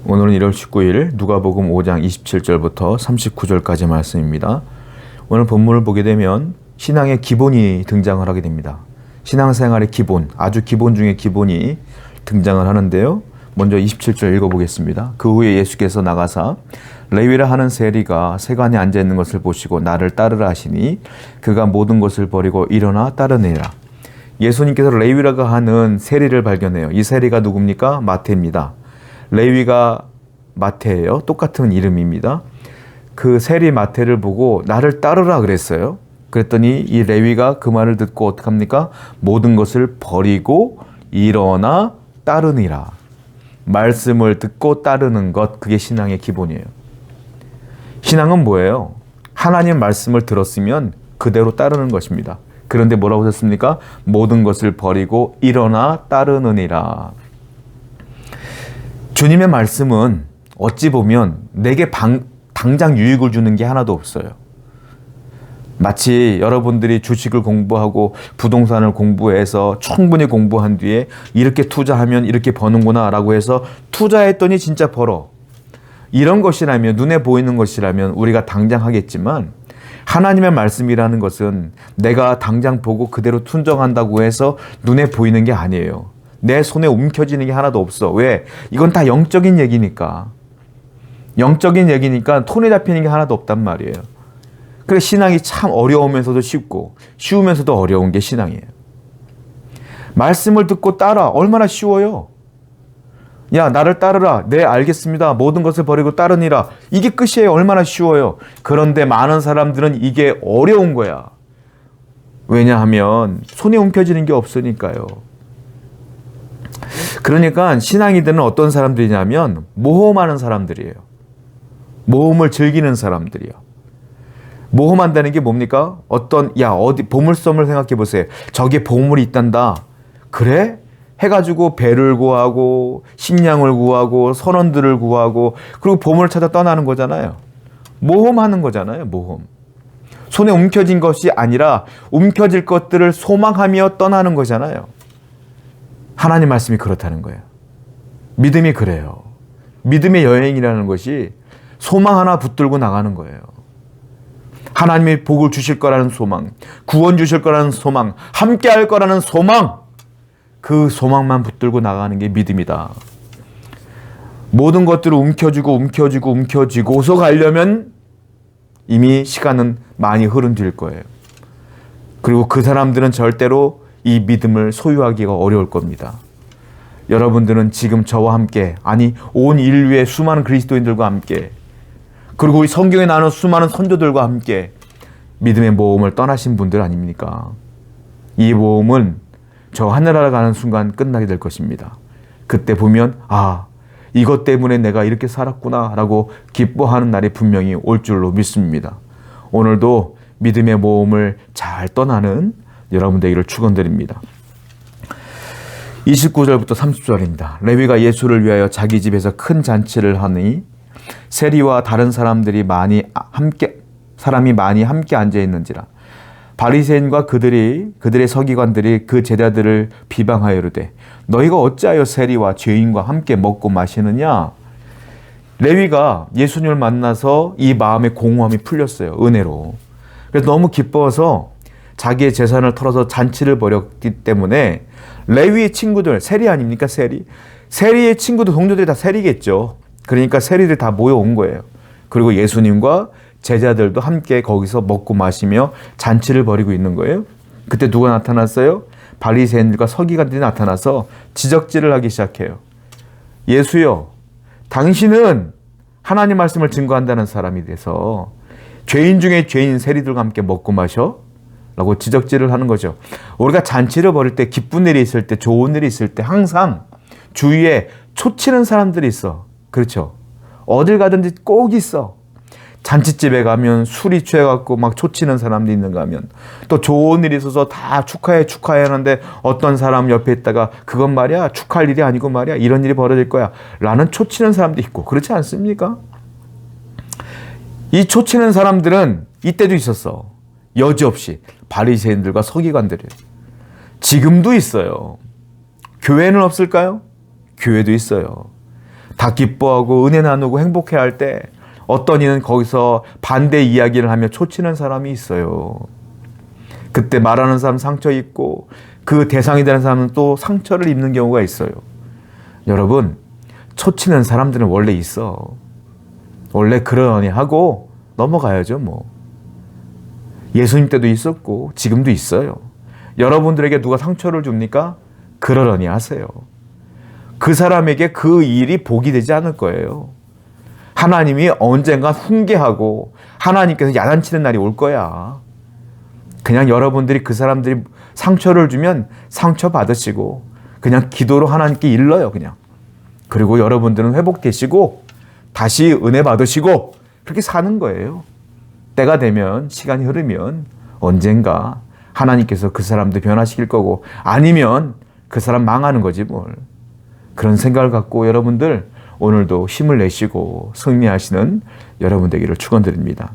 오늘은 1월 19일 누가복음 5장 27절부터 39절까지 말씀입니다. 오늘 본문을 보게 되면 신앙의 기본이 등장을 하게 됩니다. 신앙생활의 기본, 아주 기본 중에 기본이 등장을 하는데요. 먼저 27절 읽어보겠습니다. 그 후에 예수께서 나가사 레위라 하는 세리가 세간에 앉아있는 것을 보시고 나를 따르라 하시니 그가 모든 것을 버리고 일어나 따르니라. 예수님께서 레위라가 하는 세리를 발견해요. 이 세리가 누굽니까? 마태입니다. 레위가 마태예요. 똑같은 이름입니다. 그 세리 마태를 보고 나를 따르라 그랬어요. 그랬더니 이 레위가 그 말을 듣고 어떡합니까? 모든 것을 버리고 일어나 따르니라. 말씀을 듣고 따르는 것, 그게 신앙의 기본이에요. 신앙은 뭐예요? 하나님 말씀을 들었으면 그대로 따르는 것입니다. 그런데 뭐라고 하셨습니까? 모든 것을 버리고 일어나 따르느니라. 주님의 말씀은 어찌 보면 내게 당장 유익을 주는 게 하나도 없어요. 마치 여러분들이 주식을 공부하고 부동산을 공부해서 충분히 공부한 뒤에 이렇게 투자하면 이렇게 버는구나 라고 해서 투자했더니 진짜 벌어. 이런 것이라면, 눈에 보이는 것이라면 우리가 당장 하겠지만, 하나님의 말씀이라는 것은 내가 당장 보고 그대로 순종한다고 해서 눈에 보이는 게 아니에요. 내 손에 움켜지는 게 하나도 없어. 왜? 이건 다 영적인 얘기니까. 영적인 얘기니까 손에 잡히는 게 하나도 없단 말이에요. 그래서 신앙이 참 어려우면서도 쉽고 쉬우면서도 어려운 게 신앙이에요. 말씀을 듣고 따라. 얼마나 쉬워요. 야, 나를 따르라. 네, 알겠습니다. 모든 것을 버리고 따르니라. 이게 끝이에요. 얼마나 쉬워요. 그런데 많은 사람들은 이게 어려운 거야. 왜냐하면 손에 움켜지는 게 없으니까요. 그러니까 신앙이들은 어떤 사람들이냐면 모험하는 사람들이에요. 모험을 즐기는 사람들이요. 모험한다는 게 뭡니까? 어디 보물섬을 생각해 보세요. 저게 보물이 있단다. 그래? 해가지고 배를 구하고 식량을 구하고 선원들을 구하고 그리고 보물을 찾아 떠나는 거잖아요. 모험하는 거잖아요. 모험. 손에 움켜진 것이 아니라 움켜질 것들을 소망하며 떠나는 거잖아요. 하나님 말씀이 그렇다는 거예요. 믿음이 그래요. 믿음의 여행이라는 것이 소망 하나 붙들고 나가는 거예요. 하나님이 복을 주실 거라는 소망, 구원 주실 거라는 소망, 함께 할 거라는 소망, 그 소망만 붙들고 나가는 게 믿음이다. 모든 것들을 움켜쥐고서 가려면 이미 시간은 많이 흐른 뒤일 거예요. 그리고 그 사람들은 절대로 이 믿음을 소유하기가 어려울 겁니다. 여러분들은 지금 저와 함께, 아니 온 인류의 수많은 그리스도인들과 함께, 그리고 이 성경에 나오는 수많은 선조들과 함께 믿음의 모험을 떠나신 분들 아닙니까? 이 모험은 저 하늘나라 가는 순간 끝나게 될 것입니다. 그때 보면 이것 때문에 내가 이렇게 살았구나 라고 기뻐하는 날이 분명히 올 줄로 믿습니다. 오늘도 믿음의 모험을 잘 떠나는 여러분 되기를 축원드립니다. 29절부터 30절입니다. 레위가 예수를 위하여 자기 집에서 큰 잔치를 하니 세리와 다른 사람이 많이 함께 앉아 있는지라. 바리새인과 그들의 서기관들이 그 제자들을 비방하여 이르되 너희가 어찌하여 세리와 죄인과 함께 먹고 마시느냐. 레위가 예수님을 만나서 이 마음의 공허함이 풀렸어요. 은혜로. 그래서 너무 기뻐서 자기의 재산을 털어서 잔치를 벌였기 때문에 레위의 친구들, 세리 아닙니까? 세리의 친구들, 동료들이 다 세리겠죠. 그러니까 세리들 다 모여온 거예요. 그리고 예수님과 제자들도 함께 거기서 먹고 마시며 잔치를 벌이고 있는 거예요. 그때 누가 나타났어요? 바리새인들과 서기관들이 나타나서 지적질을 하기 시작해요. 예수요, 당신은 하나님 말씀을 증거한다는 사람이 돼서 죄인 중에 죄인 세리들과 함께 먹고 마셔? 라고 지적질을 하는 거죠. 우리가 잔치를 벌일 때, 기쁜 일이 있을 때, 좋은 일이 있을 때 항상 주위에 초치는 사람들이 있어. 그렇죠? 어딜 가든지 꼭 있어. 잔치집에 가면 술이 취해갖고 막 초치는 사람도 있는가 하면, 또 좋은 일이 있어서 다 축하해 하는데 어떤 사람 옆에 있다가 그건 말이야 축하할 일이 아니고 말이야 이런 일이 벌어질 거야 라는 초치는 사람도 있고, 그렇지 않습니까? 이 초치는 사람들은 이때도 있었어. 여지없이 바리새인들과 서기관들이 지금도 있어요. 교회는 없을까요? 교회도 있어요. 다 기뻐하고 은혜 나누고 행복해할 때 어떤 이는 거기서 반대 이야기를 하며 초치는 사람이 있어요. 그때 말하는 사람 상처 입고 그 대상이 되는 사람은 또 상처를 입는 경우가 있어요. 여러분, 초치는 사람들은 원래 있어. 원래 그러니 하고 넘어가야죠, 뭐. 예수님 때도 있었고 지금도 있어요. 여러분들에게 누가 상처를 줍니까? 그러려니 하세요. 그 사람에게 그 일이 복이 되지 않을 거예요. 하나님이 언젠가 훈계하고 하나님께서 야단치는 날이 올 거야. 그냥 여러분들이 그 사람들이 상처를 주면 상처 받으시고 그냥 기도로 하나님께 일러요, 그냥. 그리고 여러분들은 회복되시고 다시 은혜 받으시고 그렇게 사는 거예요. 때가 되면, 시간이 흐르면 언젠가 하나님께서 그 사람도 변화시킬 거고 아니면 그 사람 망하는 거지 뭘. 그런 생각을 갖고 여러분들 오늘도 힘을 내시고 승리하시는 여러분 되기를 축원드립니다.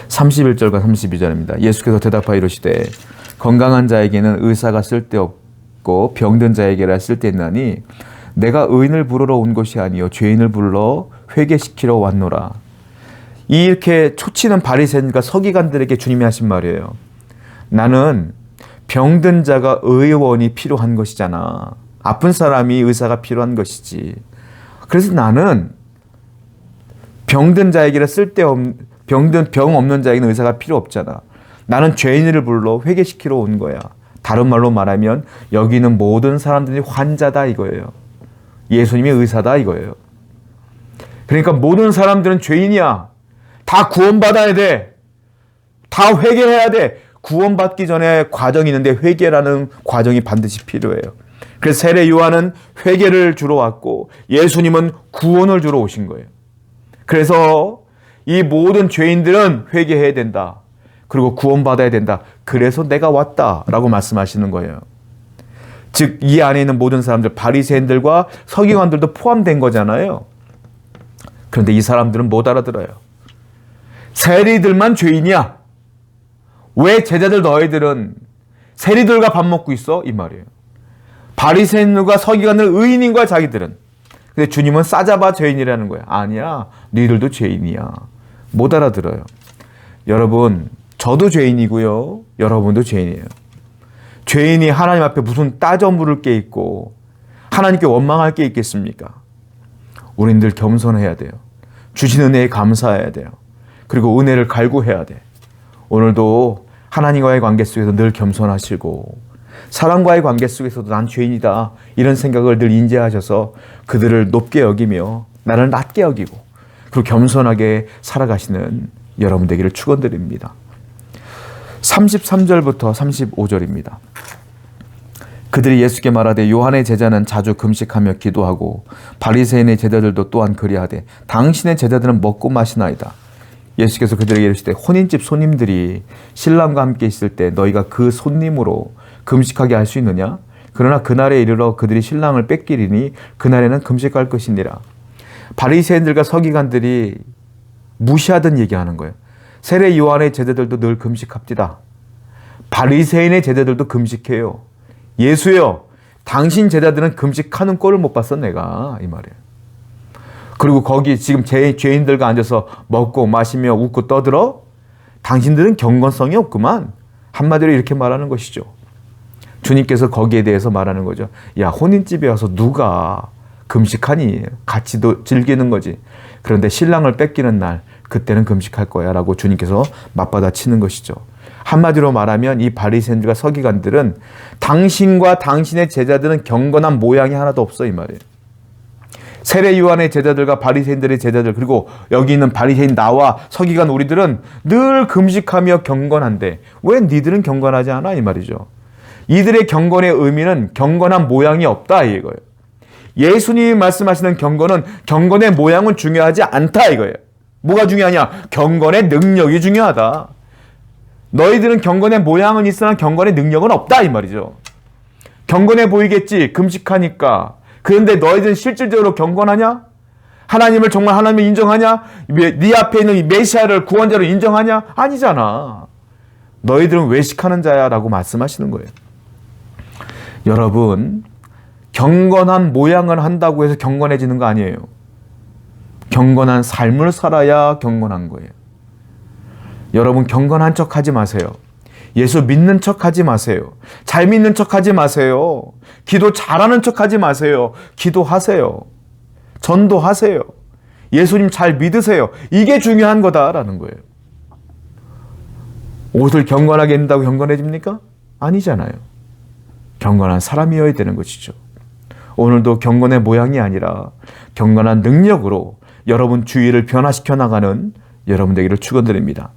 31절과 32절입니다. 예수께서 대답하여 이르시되 건강한 자에게는 의사가 쓸데없고 병든 자에게라 쓸데있나니 내가 의인을 부르러 온 것이 아니요 죄인을 불러 회개시키러 왔노라. 이렇게 초치는 바리새인과 서기관들에게 주님이 하신 말이에요. 나는 병든 자가 의원이 필요한 것이잖아. 아픈 사람이 의사가 필요한 것이지. 그래서 나는 병든 자에게는 병 없는 자에게는 의사가 필요 없잖아. 나는 죄인을 불러 회개시키러 온 거야. 다른 말로 말하면 여기는 모든 사람들이 환자다 이거예요. 예수님이 의사다 이거예요. 그러니까 모든 사람들은 죄인이야. 다 구원받아야 돼. 다 회개해야 돼. 구원받기 전에 과정이 있는데 회개라는 과정이 반드시 필요해요. 그래서 세례 요한은 회개를 주러 왔고 예수님은 구원을 주러 오신 거예요. 그래서 이 모든 죄인들은 회개해야 된다. 그리고 구원받아야 된다. 그래서 내가 왔다라고 말씀하시는 거예요. 즉 이 안에 있는 모든 사람들, 바리새인들과 서기관들도 포함된 거잖아요. 그런데 이 사람들은 못 알아들어요. 세리들만 죄인이야. 왜 제자들 너희들은 세리들과 밥 먹고 있어? 이 말이에요. 바리새인과 서기관들은 의인인 거야 자기들은. 근데 주님은 싸잡아 죄인이라는 거야. 아니야. 너희들도 죄인이야. 못 알아들어요. 여러분, 저도 죄인이고요. 여러분도 죄인이에요. 죄인이 하나님 앞에 무슨 따져 물을 게 있고 하나님께 원망할 게 있겠습니까? 우리들 겸손해야 돼요. 주신 은혜에 감사해야 돼요. 그리고 은혜를 갈구해야 돼. 오늘도 하나님과의 관계 속에서 늘 겸손하시고 사람과의 관계 속에서도 난 죄인이다 이런 생각을 늘 인지하셔서 그들을 높게 여기며 나를 낮게 여기고 그리고 겸손하게 살아가시는 여러분 되기를 축원드립니다. 33절부터 35절입니다. 그들이 예수께 말하되 요한의 제자는 자주 금식하며 기도하고 바리새인의 제자들도 또한 그리하되 당신의 제자들은 먹고 마시나이다. 예수께서 그들에게 이르시되 혼인집 손님들이 신랑과 함께 있을 때 너희가 그 손님으로 금식하게 할 수 있느냐? 그러나 그날에 이르러 그들이 신랑을 뺏기리니 그날에는 금식할 것이니라. 바리새인들과 서기관들이 무시하던 얘기하는 거예요. 세례 요한의 제자들도 늘 금식합디다. 바리새인의 제자들도 금식해요. 예수여, 당신 제자들은 금식하는 꼴을 못 봤어 내가 이 말이에요. 그리고 거기 지금 죄인들과 앉아서 먹고 마시며 웃고 떠들어? 당신들은 경건성이 없구만. 한마디로 이렇게 말하는 것이죠. 주님께서 거기에 대해서 말하는 거죠. 야, 혼인집에 와서 누가 금식하니? 같이 즐기는 거지. 그런데 신랑을 뺏기는 날 그때는 금식할 거야 라고 주님께서 맞받아치는 것이죠. 한마디로 말하면 이 바리새인들과 서기관들은 당신과 당신의 제자들은 경건한 모양이 하나도 없어 이 말이에요. 세례 요한의 제자들과 바리새인들의 제자들 그리고 여기 있는 바리새인 나와 서기관 우리들은 늘 금식하며 경건한데 왜 니들은 경건하지 않아 이 말이죠. 이들의 경건의 의미는 경건한 모양이 없다 이거예요. 예수님이 말씀하시는 경건의 모양은 중요하지 않다 이거예요. 뭐가 중요하냐? 경건의 능력이 중요하다. 너희들은 경건의 모양은 있으나 경건의 능력은 없다 이 말이죠. 경건해 보이겠지 금식하니까. 그런데 너희들은 실질적으로 경건하냐? 하나님을 정말 하나님을 인정하냐? 네 앞에 있는 이 메시아를 구원자로 인정하냐? 아니잖아. 너희들은 외식하는 자야 라고 말씀하시는 거예요. 여러분, 경건한 모양을 한다고 해서 경건해지는 거 아니에요. 경건한 삶을 살아야 경건한 거예요. 여러분, 경건한 척 하지 마세요. 예수 믿는 척 하지 마세요. 잘 믿는 척 하지 마세요. 기도 잘하는 척 하지 마세요. 기도하세요. 전도하세요. 예수님 잘 믿으세요. 이게 중요한 거다라는 거예요. 옷을 경건하게 입는다고 경건해집니까? 아니잖아요. 경건한 사람이어야 되는 것이죠. 오늘도 경건의 모양이 아니라 경건한 능력으로 여러분 주위를 변화시켜 나가는 여러분 되기를 축원드립니다.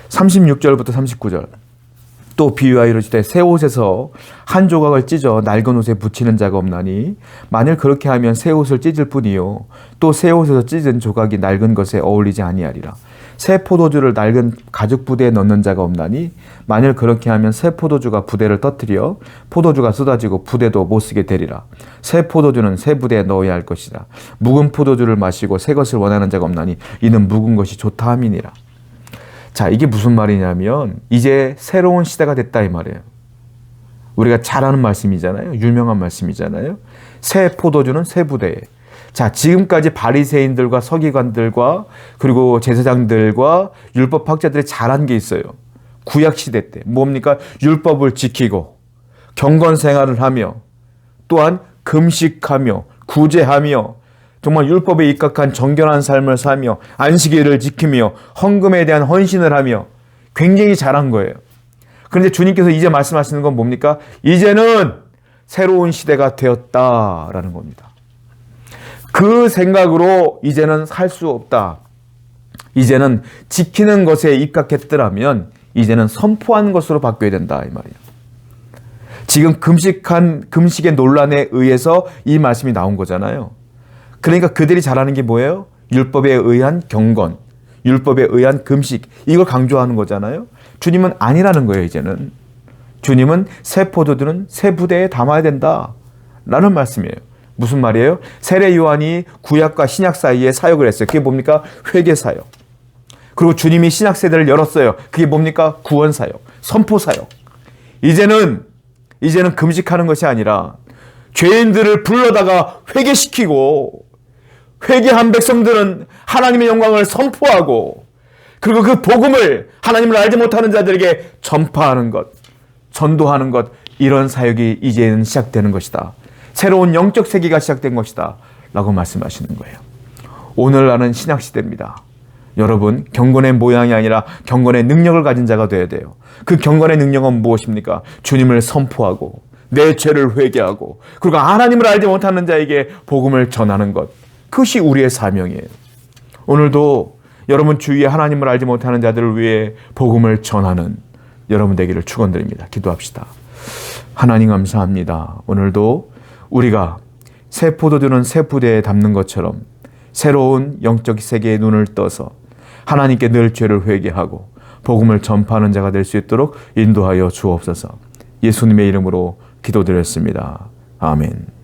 36절부터 39절. 또 비유하여 이르시되 새 옷에서 한 조각을 찢어 낡은 옷에 붙이는 자가 없나니 만일 그렇게 하면 새 옷을 찢을 뿐이요 또 새 옷에서 찢은 조각이 낡은 것에 어울리지 아니하리라. 새 포도주를 낡은 가죽 부대에 넣는 자가 없나니 만일 그렇게 하면 새 포도주가 부대를 터뜨려 포도주가 쏟아지고 부대도 못 쓰게 되리라. 새 포도주는 새 부대에 넣어야 할 것이다. 묵은 포도주를 마시고 새 것을 원하는 자가 없나니 이는 묵은 것이 좋다 함이니라. 자, 이게 무슨 말이냐면 이제 새로운 시대가 됐다 이 말이에요. 우리가 잘 아는 말씀이잖아요. 유명한 말씀이잖아요. 새 포도주는 새 부대에. 자, 지금까지 바리새인들과 서기관들과 그리고 제사장들과 율법학자들이 잘한 게 있어요. 구약 시대 때 뭡니까? 율법을 지키고 경건 생활을 하며 또한 금식하며 구제하며 정말 율법에 입각한 정결한 삶을 살며 안식일을 지키며 헌금에 대한 헌신을 하며 굉장히 잘한 거예요. 그런데 주님께서 이제 말씀하시는 건 뭡니까? 이제는 새로운 시대가 되었다라는 겁니다. 그 생각으로 이제는 살 수 없다. 이제는 지키는 것에 입각했더라면 이제는 선포하는 것으로 바뀌어야 된다 이 말이에요. 지금 금식의 논란에 의해서 이 말씀이 나온 거잖아요. 그러니까 그들이 잘하는 게 뭐예요? 율법에 의한 경건, 율법에 의한 금식, 이걸 강조하는 거잖아요. 주님은 아니라는 거예요. 이제는 주님은 새 포도주는 새 부대에 담아야 된다라는 말씀이에요. 무슨 말이에요? 세례 요한이 구약과 신약 사이에 사역을 했어요. 그게 뭡니까? 회개 사역. 그리고 주님이 신약 세대를 열었어요. 그게 뭡니까? 구원 사역, 선포 사역. 이제는 금식하는 것이 아니라 죄인들을 불러다가 회개시키고 회개한 백성들은 하나님의 영광을 선포하고 그리고 그 복음을 하나님을 알지 못하는 자들에게 전파하는 것, 전도하는 것, 이런 사역이 이제는 시작되는 것이다. 새로운 영적 세계가 시작된 것이다 라고 말씀하시는 거예요. 오늘날은 신약시대입니다. 여러분, 경건의 모양이 아니라 경건의 능력을 가진 자가 되어야 돼요. 그 경건의 능력은 무엇입니까? 주님을 선포하고 내 죄를 회개하고 그리고 하나님을 알지 못하는 자에게 복음을 전하는 것, 그것이 우리의 사명이에요. 오늘도 여러분 주위에 하나님을 알지 못하는 자들을 위해 복음을 전하는 여러분 되기를 축원드립니다. 기도합시다. 하나님 감사합니다. 오늘도 우리가 새 포도주는 새 부대에 담는 것처럼 새로운 영적 세계의 눈을 떠서 하나님께 늘 죄를 회개하고 복음을 전파하는 자가 될 수 있도록 인도하여 주옵소서. 예수님의 이름으로 기도드렸습니다. 아멘.